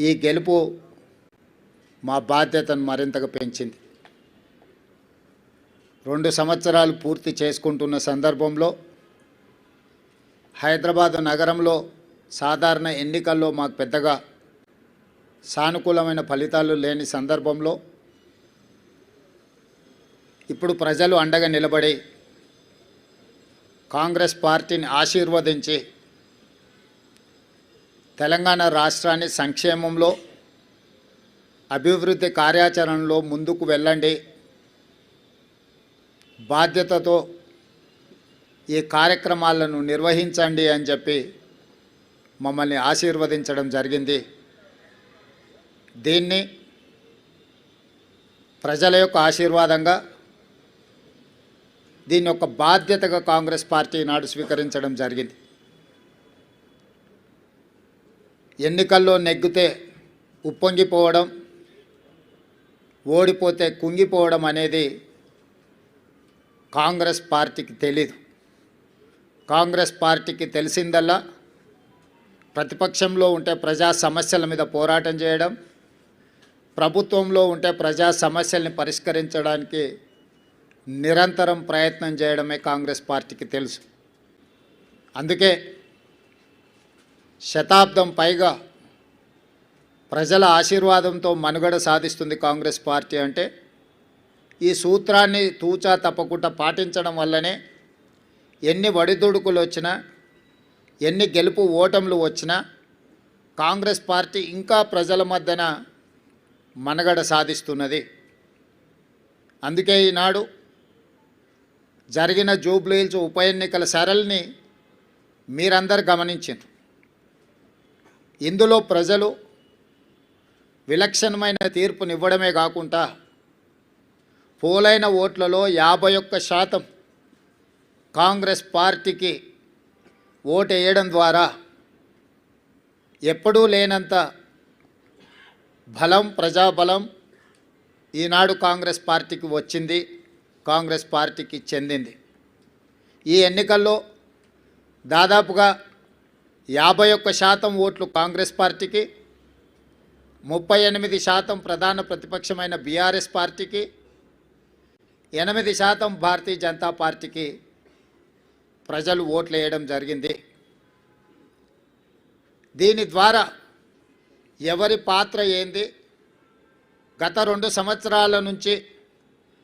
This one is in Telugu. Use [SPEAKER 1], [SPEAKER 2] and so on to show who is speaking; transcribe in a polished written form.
[SPEAKER 1] ఈ గెలుపు మా బాధ్యతను మరింతగా పెంచింది. 2 సంవత్సరాలు పూర్తి చేసుకుంటున్న సందర్భంలో హైదరాబాద్ నగరంలో సాధారణ ఎన్నికల్లో మాకు పెద్దగా సానుకూలమైన ఫలితాలు లేని సందర్భంలో ఇప్పుడు ప్రజలు అండగా నిలబడి కాంగ్రెస్ పార్టీని ఆశీర్వదించి తెలంగాణ రాష్ట్రాన్ని సంక్షేమంలో అభివృద్ధి కార్యాచరణలో ముందుకు వెళ్ళండి, బాధ్యతతో ఈ కార్యక్రమాలను నిర్వహించండి అని చెప్పి మమ్మల్ని ఆశీర్వదించడం జరిగింది. దీన్ని ప్రజల యొక్క ఆశీర్వాదంగా, దీన్ని ఒక బాధ్యతగా కాంగ్రెస్ పార్టీ నాడు స్వీకరించడం జరిగింది. ఎన్నికల్లో నెగ్గితే ఉప్పొంగిపోవడం, ఓడిపోతే కుంగిపోవడం అనేది కాంగ్రెస్ పార్టీకి తెలీదు. కాంగ్రెస్ పార్టీకి తెలిసిందల్లా ప్రతిపక్షంలో ఉంటే ప్రజా సమస్యల మీద పోరాటం చేయడం, ప్రభుత్వంలో ఉంటే ప్రజా సమస్యల్ని పరిష్కరించడానికి నిరంతరం ప్రయత్నం చేయడమే కాంగ్రెస్ పార్టీకి తెలుసు. అందుకే శతాబ్దం పైగా ప్రజల ఆశీర్వాదంతో మనుగడ సాధిస్తుంది కాంగ్రెస్ పార్టీ. అంటే ఈ సూత్రాన్ని తూచా తప్పకుండా పాటించడం వల్లనే ఎన్ని ఒడిదుడుకులు వచ్చినా, ఎన్ని గెలుపు ఓటములు వచ్చినా కాంగ్రెస్ పార్టీ ఇంకా ప్రజల మధ్యన మనుగడ సాధిస్తున్నది. అందుకే ఈనాడు జరిగిన జూబ్లీహిల్స్ ఉప ఎన్నికల సరళిని మీరందరూ గమనించారు. ఇందులో ప్రజలు విలక్షణమైన తీర్పునివ్వడమే కాకుండా పోలైన ఓట్లలో 51% కాంగ్రెస్ పార్టీకి ఓటు వేయడం ద్వారా ఎప్పుడూ లేనంత బలం, ప్రజాబలం ఈనాడు కాంగ్రెస్ పార్టీకి వచ్చింది, కాంగ్రెస్ పార్టీకి చెందింది. ఈ ఎన్నికల్లో దాదాపుగా 51% ఓట్లు కాంగ్రెస్ పార్టీకి, 38% ప్రధాన ప్రతిపక్షమైన బీఆర్ఎస్ పార్టీకి, 8% భారతీయ జనతా పార్టీకి ప్రజలు ఓట్లు వేయడం జరిగింది. దీని ద్వారా ఎవరి పాత్ర ఏంది, గత 2 సంవత్సరాల నుంచి